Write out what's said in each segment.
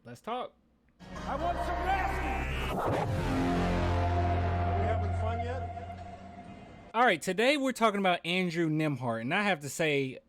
Let's talk. I want some nasty. Are we having fun yet? All right, today we're talking about Andrew Nembhard, and I have to say,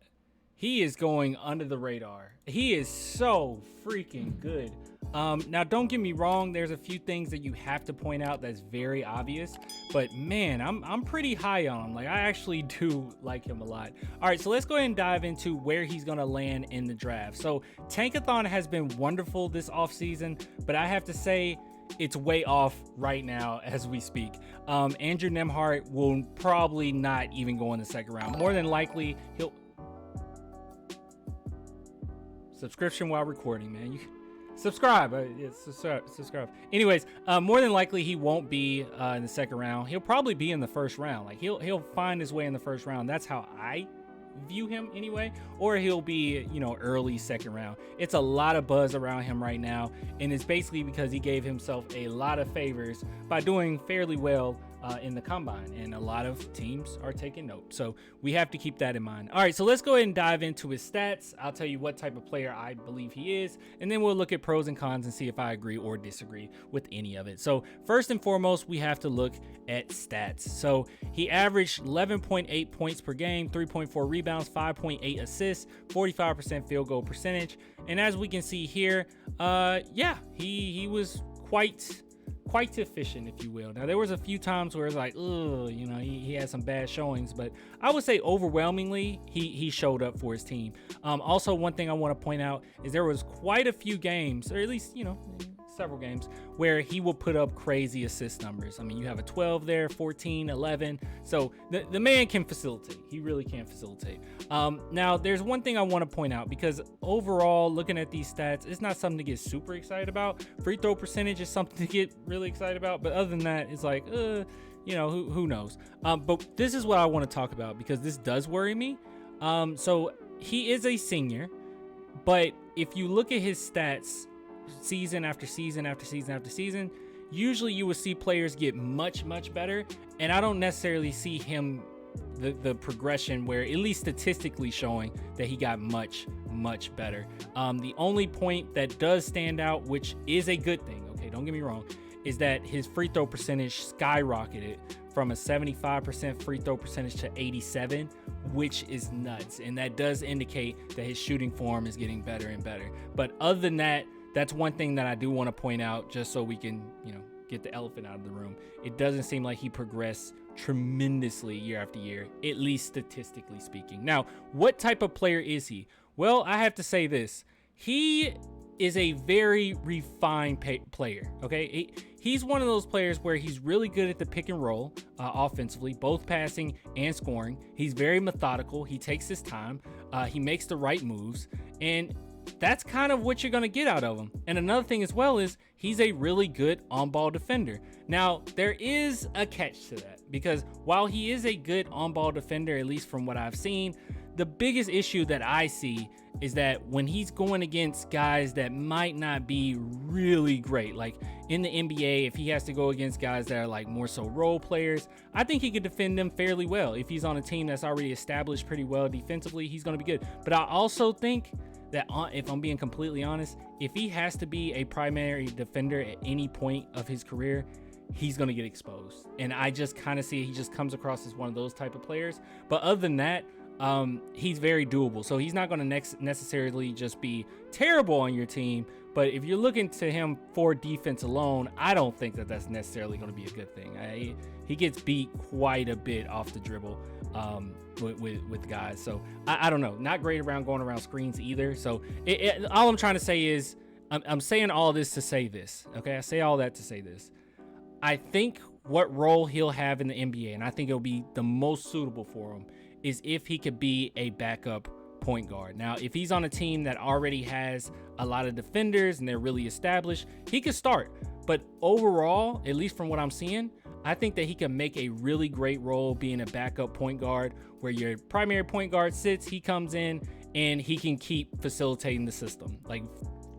he is going under the radar. He is so freaking good. Now, don't get me wrong. There's a few things that you have to point out that's very obvious, but man, I'm pretty high on him. Like, I actually do like him a lot. All right, so let's go ahead and dive into where he's going to land in the draft. So Tankathon has been wonderful this offseason, but I have to say, it's way off right now as we speak. Andrew Nembhard will probably not even go in the second round. More than likely, he'll... Subscription while recording, man. You subscribe. Subscribe. Anyways, more than likely he won't be in the second round. He'll probably be in the first round. Like he'll find his way in the first round. That's how I view him anyway. Or he'll be, early second round. It's a lot of buzz around him right now, and it's basically because he gave himself a lot of favors by doing fairly well in the combine, and a lot of teams are taking note, so we have to keep that in mind. All right, so let's go ahead and dive into his stats. I'll tell you what type of player I believe he is, and then we'll look at pros and cons and see if I agree or disagree with any of it. So first and foremost, we have to look at stats. So he averaged 11.8 points per game, 3.4 rebounds, 5.8 assists, 45% field goal percentage, and as we can see here, he was quite efficient, if you will. Now, there was a few times where it's like, he had some bad showings, but I would say overwhelmingly, he showed up for his team. Also, one thing I want to point out is there was quite a few games, or at least, several games, where he will put up crazy assist numbers. I mean, you have a 12 there, 14, 11. So the man can facilitate. He really can facilitate. Now, there's one thing I want to point out, because overall, looking at these stats, it's not something to get super excited about. Free throw percentage is something to get really excited about. But other than that, it's like, who knows? But this is what I want to talk about, because this does worry me. So he is a senior, but if you look at his stats, season after season after season after season, usually you will see players get much better, and I don't necessarily see him the progression where, at least statistically, showing that he got much better. The only point that does stand out, which is a good thing, okay, don't get me wrong, is that his free throw percentage skyrocketed from a 75% free throw percentage to 87, which is nuts, and that does indicate that his shooting form is getting better and better. But other than that, that's one thing that I do want to point out, just so we can, get the elephant out of the room. It doesn't seem like he progressed tremendously year after year, at least statistically speaking. Now, what type of player is he? Well, I have to say this. He is a very refined player, okay? He's one of those players where he's really good at the pick and roll offensively, both passing and scoring. He's very methodical. He takes his time. He makes the right moves, and that's kind of what you're going to get out of him. And another thing as well is he's a really good on-ball defender. Now, there is a catch to that, because while he is a good on-ball defender, at least from what I've seen, the biggest issue that I see is that when he's going against guys that might not be really great, like in the NBA, if he has to go against guys that are like more so role players, I think he could defend them fairly well. If he's on a team that's already established pretty well defensively, he's going to be good. But I also think that, if I'm being completely honest, if he has to be a primary defender at any point of his career, he's going to get exposed. And I just kind of see he just comes across as one of those type of players. But other than that, he's very doable. So he's not going to necessarily just be terrible on your team. But if you're looking to him for defense alone, I don't think that that's necessarily going to be a good thing. He gets beat quite a bit off the dribble with guys. So I don't know. Not great around going around screens either. So all I'm trying to say is, I'm saying all this to say this. Okay, I say all that to say this. I think what role he'll have in the NBA, and I think it'll be the most suitable for him, is if he could be a backup point guard. Now, if he's on a team that already has a lot of defenders and they're really established, he could start. But overall, at least from what I'm seeing, I think that he can make a really great role being a backup point guard, where your primary point guard sits, he comes in, and he can keep facilitating the system like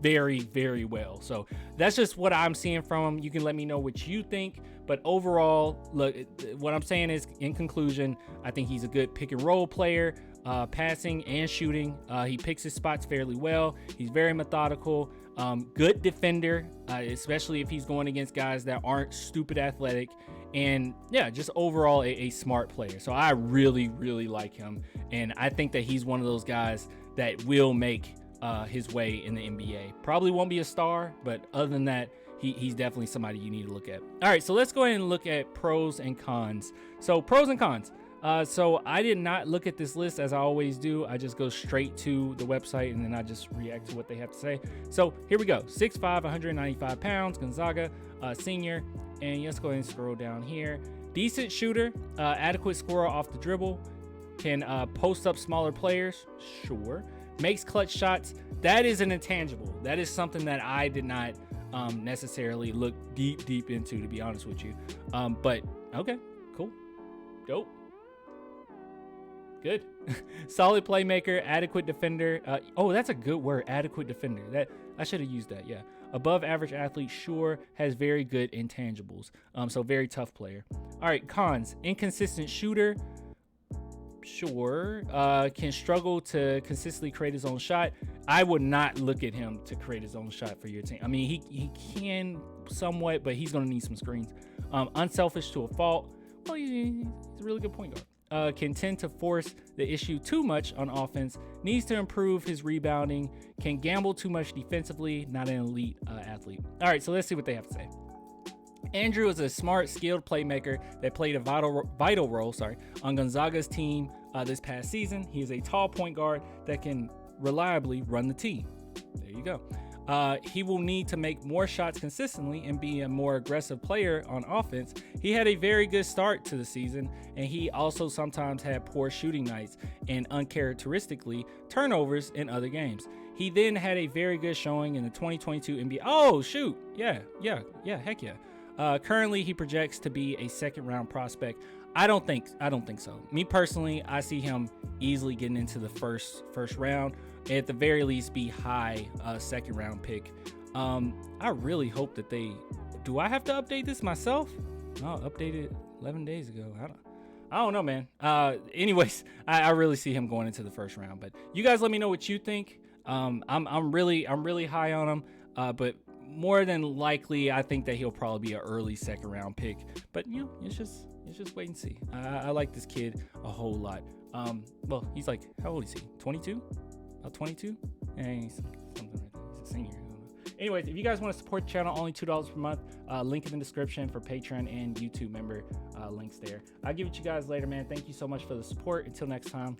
very, very well. So that's just what I'm seeing from him. You can let me know what you think. But overall, look, what I'm saying is, in conclusion, I think he's a good pick and roll player, passing and shooting. He picks his spots fairly well. He's very methodical. Good defender, especially if he's going against guys that aren't stupid athletic. And yeah, just overall a smart player. So I really, really like him. And I think that he's one of those guys that will make his way in the NBA. Probably won't be a star, but other than that, he's definitely somebody you need to look at. All right, so let's go ahead and look at pros and cons. So pros and cons. So I did not look at this list as I always do. I just go straight to the website and then I just react to what they have to say. So here we go. 6'5", 195 pounds, Gonzaga senior. And let's go ahead and scroll down here. Decent shooter, adequate scorer off the dribble, can post up smaller players, sure. Makes clutch shots. That is an intangible. That is something that I did not necessarily look deep into, to be honest with you. But okay, cool, dope. Good. Solid playmaker, adequate defender. Oh, that's a good word, adequate defender. That I should have used that. Yeah. Above average athlete, sure. Has very good intangibles. So very tough player. All right, cons. Inconsistent shooter. Sure. Can struggle to consistently create his own shot. I would not look at him to create his own shot for your team. I mean, he can somewhat, but he's going to need some screens. Unselfish to a fault. Well, he's a really good point guard. Can tend to force the issue too much on offense, needs to improve his rebounding, can gamble too much defensively, not an elite athlete. All right, so let's see what they have to say. Andrew is a smart, skilled playmaker that played a vital role on Gonzaga's team this past season. He is a tall point guard that can reliably run the team. There you go. He will need to make more shots consistently and be a more aggressive player on offense. He had a very good start to the season, and he also sometimes had poor shooting nights and uncharacteristically turnovers in other games. He then had a very good showing in the 2022 NBA. Oh, shoot. Yeah, heck yeah. Currently, he projects to be a second-round prospect. I don't think so. Me personally, I see him easily getting into the first round. At the very least, be high second round pick. I really hope that do I have to update this myself? No, updated 11 days ago. I don't know, man. Anyways, I really see him going into the first round. But you guys, let me know what you think. I'm really high on him. But more than likely, I think that he'll probably be an early second round pick. But it's just wait and see. I like this kid a whole lot. Well, he's like, how old is he? 22? About 22? Yeah, he's something like that. He's a senior. I don't know. Anyways, if you guys want to support the channel, only $2 per month. Link in the description for Patreon and YouTube member links there. I'll give it to you guys later, man. Thank you so much for the support. Until next time.